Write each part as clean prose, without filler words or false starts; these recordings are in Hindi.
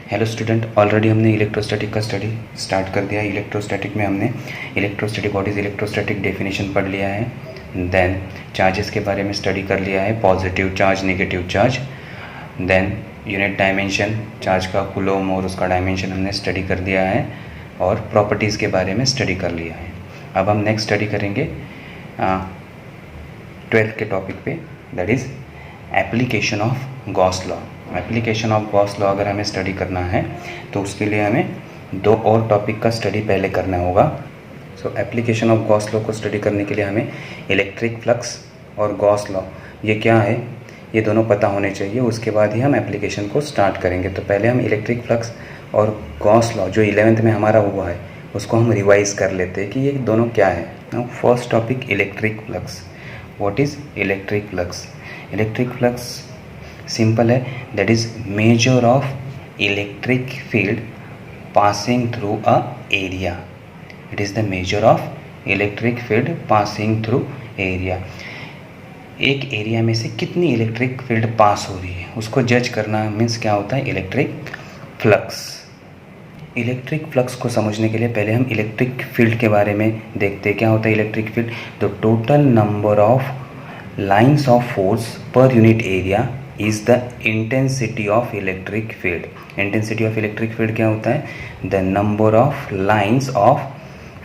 हेलो स्टूडेंट, ऑलरेडी हमने इलेक्ट्रोस्टैटिक का स्टडी स्टार्ट कर दिया है। इलेक्ट्रोस्टैटिक में हमने electrostatic what is electrostatic definition पढ़ लिया है। देन चार्जेस के बारे में स्टडी कर लिया है, positive charge, negative charge. Then unit dimension, charge का कूलम और उसका डायमेंशन हमने स्टडी कर दिया है और प्रॉपर्टीज़ के बारे में स्टडी कर लिया है। अब हम नेक्स्ट स्टडी करेंगे 12th के टॉपिक पे, that is application of Gauss law. Application of Gauss law अगर हमें स्टडी करना है तो उसके लिए हमें दो और टॉपिक का स्टडी पहले करना होगा। सो एप्लीकेशन ऑफ गॉस लॉ को स्टडी करने के लिए हमें इलेक्ट्रिक फ्लक्स और गॉस लॉ ये क्या है ये दोनों पता होने चाहिए, उसके बाद ही हम एप्लीकेशन को स्टार्ट करेंगे। तो पहले हम इलेक्ट्रिक फ्लक्स और गॉस लॉ जो 11th में हमारा हुआ है उसको हम रिवाइज कर लेते हैं कि ये दोनों क्या है। Now first topic electric flux. What is electric flux? Electric flux simple है, that is measure of electric field passing through a area. It is the measure of electric field passing through area. एक एरिया में से कितनी इलेक्ट्रिक फील्ड पास हो रही है उसको जज करना मीन्स क्या होता है, इलेक्ट्रिक फ्लक्स। इलेक्ट्रिक फ्लक्स को समझने के लिए पहले हम इलेक्ट्रिक फील्ड के बारे में देखते हैं। क्या होता है electric field? The total number of lines of force per unit area is the intensity of electric field. Intensity of electric field क्या होता है? The number of lines of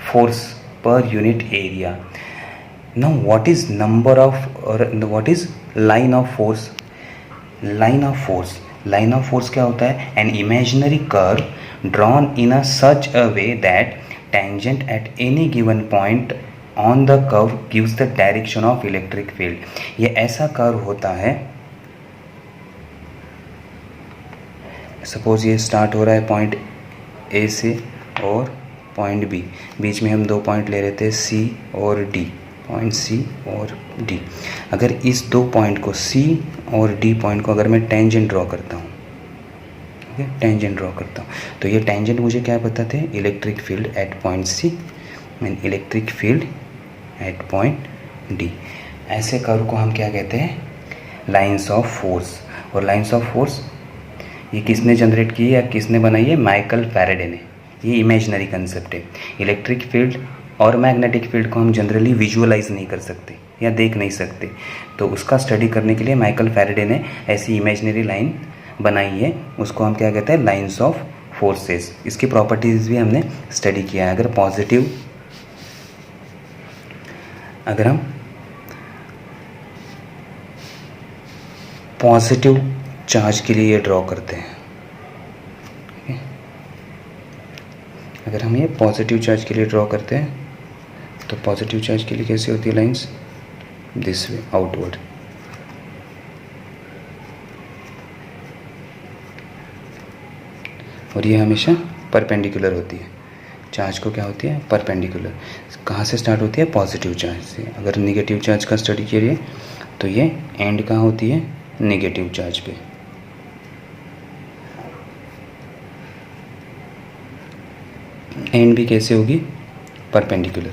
force per unit area. Now what is number of और what is line of force? Line of force, line of force क्या होता है? An imaginary curve drawn in a such a way that tangent at any given point on the curve gives the direction of electric field. ये ऐसा कर्व होता है, सपोज ये स्टार्ट हो रहा है पॉइंट ए से और पॉइंट बी, बीच में हम दो पॉइंट ले रहे थे सी और डी, पॉइंट सी और डी। अगर इस दो पॉइंट को सी और डी पॉइंट को अगर मैं टेंजेंट ड्रॉ करता हूँ, ओके, टेंजेंट ड्रॉ करता हूँ, तो ये टेंजेंट मुझे क्या बताते हैं? Electric field at point C and electric field at point D. ऐसे कर्व को हम क्या कहते हैं? Lines of force. और लाइन्स ऑफ फोर्स ये किसने जनरेट की है या किसने बनाई है? माइकल फैराडे ने। ये इमेजिनरी कंसेप्ट है। इलेक्ट्रिक फील्ड और मैग्नेटिक फील्ड को हम जनरली विजुअलाइज नहीं कर सकते या देख नहीं सकते, तो उसका स्टडी करने के लिए माइकल फैराडे ने ऐसी इमेजिनरी लाइन बनाई है, उसको हम क्या कहते हैं? Lines of forces. इसकी प्रॉपर्टीज़ भी हमने स्टडी किया है। अगर हम पॉजिटिव चार्ज के लिए ये ड्रॉ करते हैं, अगर हम ये पॉजिटिव चार्ज के लिए ड्रॉ करते हैं तो पॉजिटिव चार्ज के लिए कैसे होती है लाइंस? This way, outward. और ये हमेशा परपेंडिकुलर होती है। चार्ज को क्या होती है? परपेंडिकुलर। कहाँ से स्टार्ट होती है? पॉजिटिव चार्ज से। अगर नेगेटिव चार्ज का स्टडी करिए तो ये एंड कहाँ होती है? नेगेटिव चार्ज पे। एंड भी कैसे होगी? परपेंडिकुलर।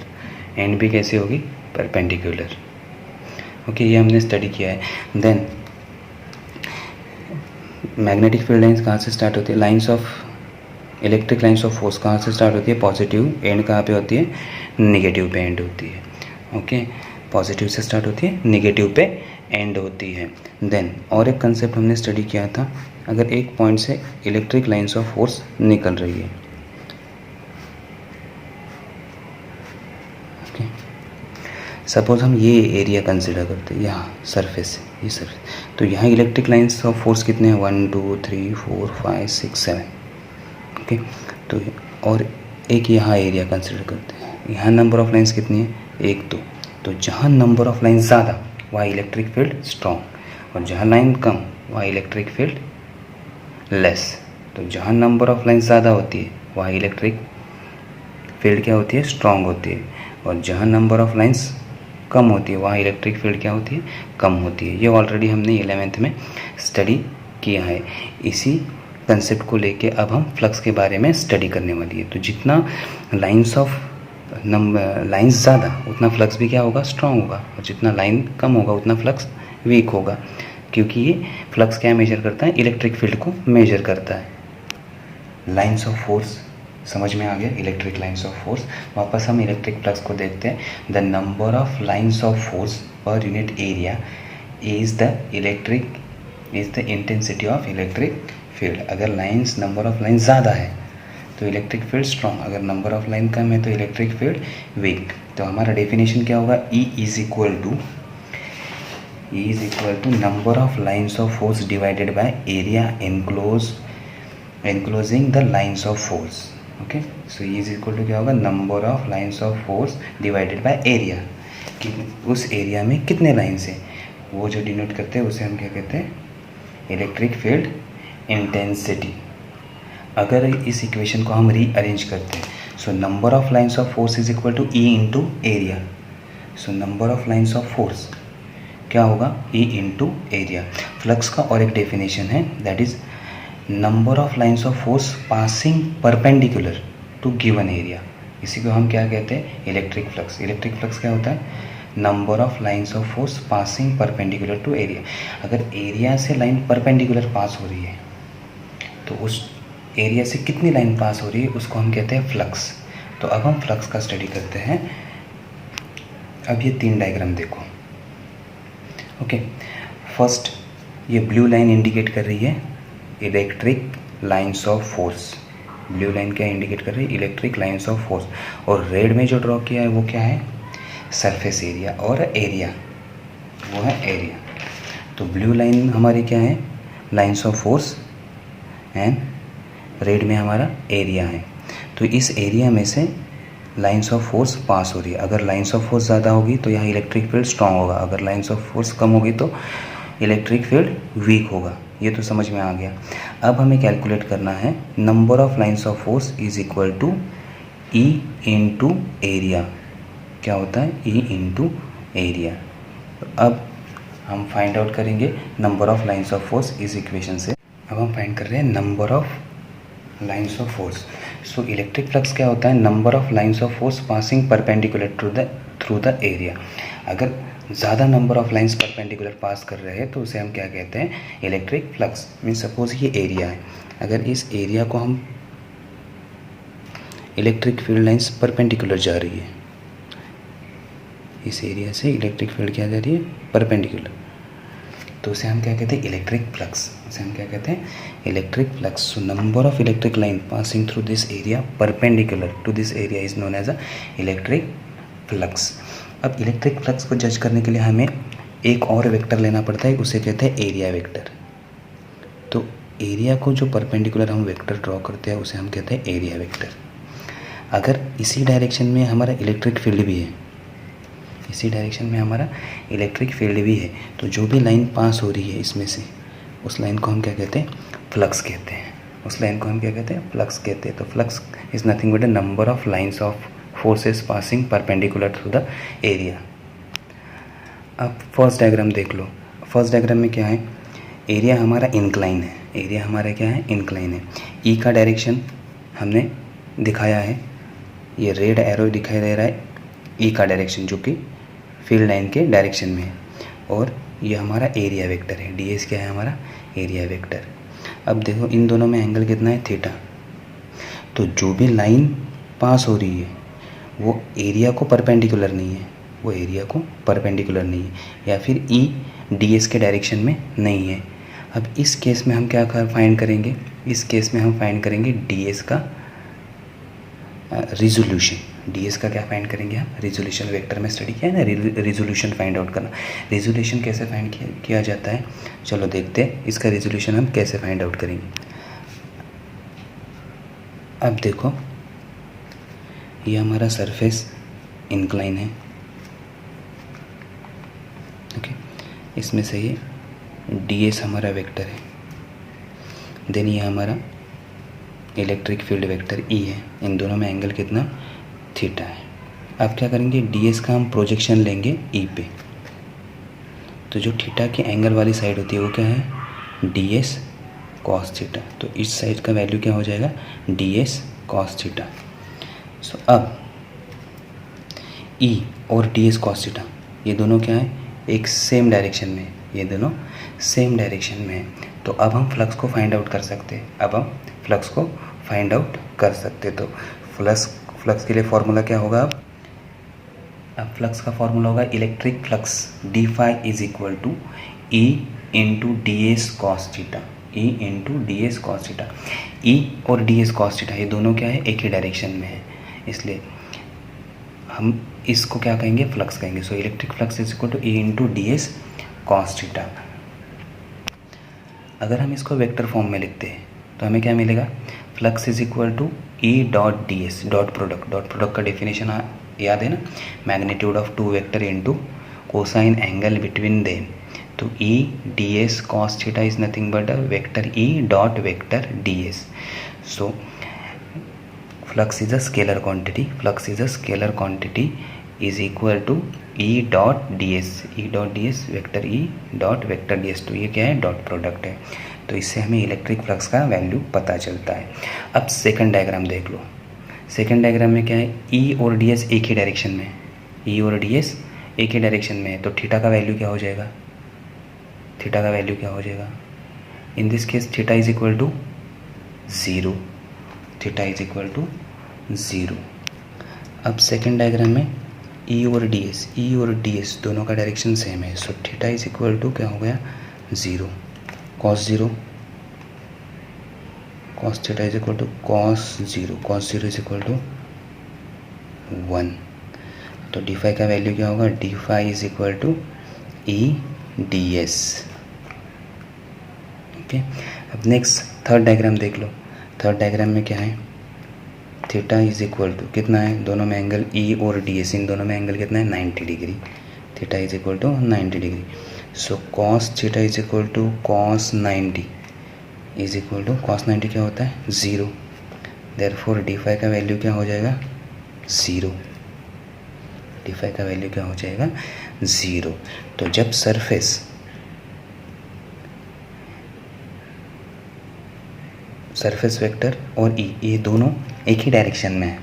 एंड भी कैसे होगी? परपेंडिकुलर। ओके, ये हमने स्टडी किया है। देन मैग्नेटिक फील्ड लाइंस कहाँ से स्टार्ट होती है? Lines of electric lines of force कहाँ से स्टार्ट होती है? पॉजिटिव। एंड कहाँ पे होती है? नेगेटिव पे एंड होती है। ओके, पॉजिटिव से स्टार्ट होती है, नेगेटिव पे एंड होती है। देन और एक कंसेप्ट हमने स्टडी किया था, अगर एक पॉइंट से इलेक्ट्रिक लाइंस ऑफ फोर्स निकल रही है, ओके, सपोज हम ये एरिया कंसिडर करते हैं, यहाँ सरफेस, ये सरफेस, तो यहाँ इलेक्ट्रिक लाइंस ऑफ फोर्स कितने हैं? 1 2 3 4 5 6 7, ओके। तो और एक यहाँ एरिया कंसिडर करते हैं, यहाँ नंबर ऑफ लाइंस कितनी है? 1 2। तो जहाँ नंबर ऑफ लाइन ज़्यादा वहाँ इलेक्ट्रिक फील्ड स्ट्रॉन्ग, और जहाँ लाइन कम वहाँ इलेक्ट्रिक फील्ड लेस। तो जहाँ नंबर ऑफ लाइन ज़्यादा होती है वहाँ इलेक्ट्रिक फील्ड क्या होती है? स्ट्रॉन्ग होती है। और जहाँ नंबर ऑफ लाइन्स कम होती है वहाँ इलेक्ट्रिक फील्ड क्या होती है? कम होती है। ये ऑलरेडी हमने 11th में स्टडी किया है। इसी कंसेप्ट को लेके अब हम फ्लक्स के बारे में स्टडी करने वाली है। तो जितना लाइन्स ऑफ लाइन्स ज़्यादा उतना फ्लक्स भी क्या होगा? स्ट्रॉन्ग होगा। और जितना लाइन कम होगा उतना फ्लक्स वीक होगा, क्योंकि ये फ्लक्स क्या मेजर करता है? इलेक्ट्रिक फील्ड को मेजर करता है। लाइन्स ऑफ फोर्स समझ में आ गया, इलेक्ट्रिक लाइन्स ऑफ फोर्स। वापस हम इलेक्ट्रिक फ्लक्स को देखते हैं। The number of lines of force per unit area is the intensity of electric field. अगर लाइन्स नंबर ऑफ लाइन ज़्यादा है तो इलेक्ट्रिक फील्ड स्ट्रॉन्ग, अगर नंबर ऑफ लाइन कम है तो इलेक्ट्रिक फील्ड वीक। तो हमारा डेफिनेशन क्या होगा, E is equal to number of lines of force divided by area enclosing the lines of force. Okay, so E is equal to क्या होगा, number of lines of force divided by area, कि उस एरिया में कितने लाइन्स हैं, वो जो डिनोट करते हैं उसे हम क्या कहते हैं, इलेक्ट्रिक फील्ड इंटेंसिटी। अगर इस इक्वेशन को हम रीअरेंज करते हैं, so number of lines of force is equal to E into area. So number of lines of force क्या होगा, E इंटू एरिया। फ्लक्स का और एक डेफिनेशन है, that is number of lines of force passing perpendicular to given area. इसी को हम क्या कहते हैं, इलेक्ट्रिक फ्लक्स। इलेक्ट्रिक फ्लक्स क्या होता है, number of lines of force passing perpendicular to area. अगर एरिया से लाइन परपेंडिकुलर पास हो रही है तो उस एरिया से कितनी लाइन पास हो रही है उसको हम कहते हैं फ्लक्स। तो अब हम फ्लक्स का स्टडी करते हैं। अब ये 3 डायग्राम देखो। ओके, फर्स्ट ये ब्लू लाइन इंडिकेट कर रही है electric lines of force. Blue line क्या इंडिकेट कर रही है, इलेक्ट्रिक लाइन्स ऑफ फोर्स। और रेड में जो ड्रॉ किया है वो क्या है, सरफेस एरिया, और एरिया वो है एरिया। तो ब्लू लाइन हमारी क्या है, lines of force, and red में हमारा एरिया है। तो इस एरिया में से लाइन्स ऑफ फोर्स पास हो रही है। अगर लाइन्स ऑफ फोर्स ज़्यादा होगी तो यहाँ इलेक्ट्रिक फील्ड स्ट्रांग होगा, अगर लाइन्स ऑफ फोर्स कम होगी तो इलेक्ट्रिक फील्ड वीक होगा। ये तो समझ में आ गया। अब हमें कैलकुलेट करना है, number of lines of force is equal to E into area. क्या होता है, E इंटू एरिया। अब हम फाइंड आउट करेंगे number of lines of force इस इक्वेशन से। अब हम फाइंड कर रहे हैं number of lines of force. So electric flux क्या होता है, number of lines of force passing perpendicular through the area. अगर ज़्यादा number of lines perpendicular pass कर रहे हैं तो उसे हम क्या कहते हैं, इलेक्ट्रिक फ्लक्स। मीन सपोज ये एरिया है, अगर इस एरिया को हम इलेक्ट्रिक फील्ड लाइन्स परपेंडिकुलर जा रही है, इस एरिया से इलेक्ट्रिक फील्ड क्या जा रही है, परपेंडिकुलर, तो उसे हम क्या कहते हैं, इलेक्ट्रिक फ्लक्स। उसे हम क्या कहते हैं, electric flux. So number of electric line passing through this area perpendicular to this area is known as a electric flux. अब इलेक्ट्रिक फ्लक्स को जज करने के लिए हमें एक और वेक्टर लेना पड़ता है, उसे कहते हैं एरिया वेक्टर। तो एरिया को जो परपेंडिकुलर हम वेक्टर ड्रॉ करते हैं उसे हम कहते हैं एरिया वेक्टर। अगर इसी डायरेक्शन में हमारा इलेक्ट्रिक फील्ड भी है, इसी डायरेक्शन में हमारा इलेक्ट्रिक फील्ड भी है, तो जो भी लाइन पास हो रही है इसमें से, उस लाइन को हम क्या कहते हैं, फ्लक्स कहते हैं। उस लाइन को हम क्या कहते हैं, फ्लक्स कहते हैं। तो flux is nothing but the number of lines of forces passing perpendicular through the area. अब फर्स्ट डायग्राम देख लो। फर्स्ट डायग्राम में क्या है, एरिया हमारा इंक्लाइन है। एरिया हमारा क्या है, इंक्लाइन है। ई का डायरेक्शन हमने दिखाया है, ये रेड एरो दिखाई दे रहा है ई का डायरेक्शन, जो कि फील्ड लाइन के डायरेक्शन में है। और ये हमारा एरिया वेक्टर है, ds क्या है हमारा, एरिया वेक्टर। अब देखो इन दोनों में एंगल कितना है, थीटा। तो जो भी लाइन पास हो रही है वो एरिया को परपेंडिकुलर नहीं है, वो एरिया को परपेंडिकुलर नहीं है, या फिर ई ds के डायरेक्शन में नहीं है। अब इस केस में हम क्या फाइंड करेंगे, इस केस में हम फाइंड करेंगे ds का रिजोल्यूशन। ds का क्या फाइंड करेंगे हम, रिजोल्यूशन। वेक्टर में स्टडी किया है ना, रिजोल्यूशन फाइंड आउट करना। रिजोल्यूशन कैसे फाइंड किया जाता है, चलो देखते हैं इसका रिजोल्यूशन हम कैसे फाइंड आउट करेंगे। अब देखो ये हमारा सरफेस इंक्लाइन है, ओके। इसमें से ये ds हमारा वेक्टर है, देन ये हमारा इलेक्ट्रिक फील्ड वेक्टर E है। इन दोनों में एंगल कितना, थीटा है। अब क्या करेंगे, ds का हम प्रोजेक्शन लेंगे E पे। तो जो थीटा की एंगल वाली साइड होती है वो क्या है, ds cos थीटा। तो इस साइड का वैल्यू क्या हो जाएगा, ds cos थीटा। सो अब E और ds cos थीटा ये दोनों क्या है, एक सेम डायरेक्शन में, ये दोनों सेम डायरेक्शन में है। तो अब हम फ्लक्स को फाइंड आउट कर सकते हैं। अब हम फ्लक्स को फाइंड आउट कर सकते। तो फ्लक्स के लिए फॉर्मूला क्या होगा? अब फ्लक्स का फॉर्मूला होगा electric flux d phi is equal to E into d S cos theta, E into d S cos theta. E और डी एस कॉस थीटा ये दोनों क्या है? एक ही डायरेक्शन में है, इसलिए हम इसको क्या कहेंगे? फ्लक्स कहेंगे। So electric flux is equal to E into d S cos theta. अगर हम इसको वेक्टर फॉर्म में लिखते हैं तो हमें क्या मिलेगा? Flux is equal to E dot d S dot product का डेफिनेशन याद है ना? Magnitude of two vector into cosine angle between them. तो E d S cos theta is nothing but a vector E dot vector d S. So flux is a scalar quantity is equal to E dot ds vector E dot vector ds। तो ये क्या है? डॉट प्रोडक्ट है। तो इससे हमें इलेक्ट्रिक फ्लक्स का वैल्यू पता चलता है। अब सेकंड डायग्राम देख लो। सेकंड डायग्राम में क्या है? E और ds एक ही डायरेक्शन में है, E और ds एक ही डायरेक्शन में है। तो थीटा का वैल्यू क्या हो जाएगा? In this case theta is equal to 0, अब सेकेंड डायग्राम में ई और डी एस दोनों का डायरेक्शन सेम है। So theta is equal to क्या हो गया? 0 cos theta is equal to cos 0 is equal to 1। तो डी फाई का वैल्यू क्या होगा? D phi is equal to E d s. Okay, अब नेक्स्ट थर्ड डायग्राम देख लो। थर्ड डायग्राम में क्या है? थीटा इज इक्वल टू कितना है? दोनों में एंगल ई और डी एस, इन दोनों में एंगल कितना है? 90 degree. Theta is equal to 90 degree. So cos theta is equal to cos 90 is equal to cos 90 क्या होता है? 0। देयरफॉर डी फाई का वैल्यू क्या हो जाएगा? 0। डी फाई का वैल्यू क्या हो जाएगा? 0। तो जब सरफेस वेक्टर और ई ये दोनों एक ही डायरेक्शन में है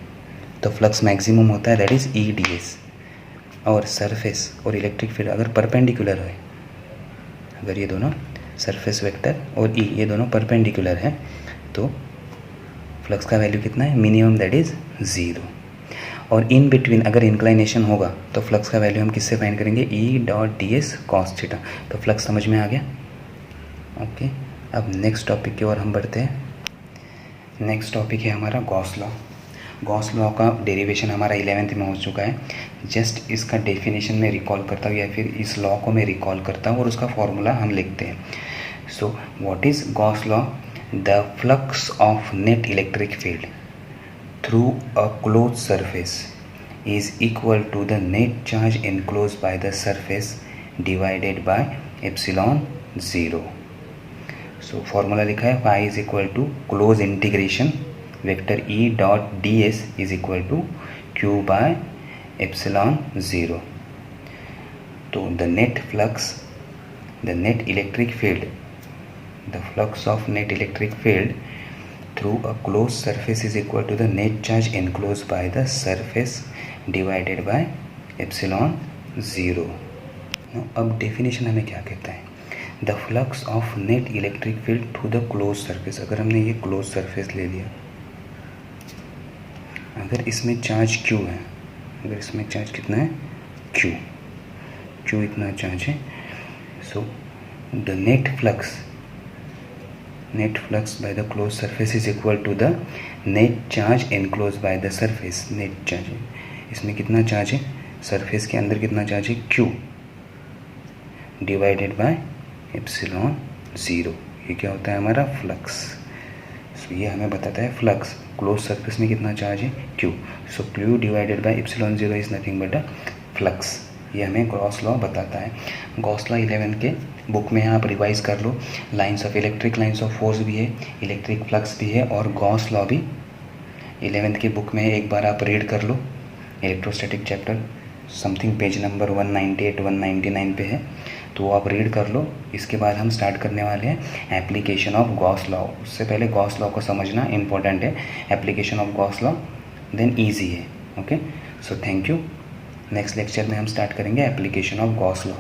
तो फ्लक्स मैक्सिमम होता है, that is E d S. और सरफेस और इलेक्ट्रिक फील्ड अगर परपेंडिकुलर है, अगर ये दोनों सरफेस वेक्टर और ई ये दोनों परपेंडिकुलर है तो फ्लक्स का वैल्यू कितना है? Minimum, that is 0। और इन बिटवीन अगर इंक्लाइनेशन होगा तो फ्लक्स का वैल्यू हम किससे फाइंड करेंगे? ई dot d S cos theta. तो फ्लक्स समझ में आ गया? ओके, अब नेक्स्ट टॉपिक की ओर हम बढ़ते हैं। नेक्स्ट टॉपिक है हमारा गॉस लॉ। गॉस लॉ का डेरिवेशन हमारा 11th में हो चुका है। जस्ट इसका डेफिनेशन में रिकॉल करता हूँ या फिर इस लॉ को मैं रिकॉल करता हूँ और उसका फॉर्मूला हम लिखते हैं। So what is Gauss law? The flux of net electric field through a close surface is equal to the net charge enclosed by the surface divided by epsilon 0। So formula लिखा है phi is equal to close integration vector E dot d s is equal to Q by epsilon 0। तो the net electric field, the flux of net electric field through a close surface is equal to the net charge enclosed by the surface divided by epsilon 0। अब डेफिनेशन हमें क्या कहता है? The flux of net electric field through the close surface. अगर हमने ये क्लोज सरफेस ले लिया, अगर इसमें चार्ज Q है, अगर इसमें चार्ज कितना है? Q इतना चार्ज है। So the net flux by the close surface is equal to the net charge enclosed by the surface. Net charge इसमें कितना चार्ज है? सरफेस के अंदर कितना चार्ज है? Q divided by epsilon 0। ये क्या होता है? हमारा फ्लक्स। सो ये हमें बताता है फ्लक्स क्लोज सरफेस में कितना चार्ज है? Q। So Q divided by epsilon 0 is nothing but a flux. ये हमें गॉस लॉ बताता है। गॉस लॉ 11 के बुक में आप रिवाइज कर लो। Lines of electric, lines of force भी है, इलेक्ट्रिक फ्लक्स भी है और गॉस लॉ भी 11th के बुक में एक बार आप रीड कर लो। Electrostatic chapter something page number 198 199 पे है, तो आप रीड कर लो। इसके बाद हम स्टार्ट करने वाले हैं एप्लीकेशन ऑफ गॉस लॉ। उससे पहले गॉस लॉ को समझना इम्पोर्टेंट है। Application of Gauss law then easy है। Okay, so thank you. Next lecture में हम स्टार्ट करेंगे एप्लीकेशन ऑफ गॉस लॉ।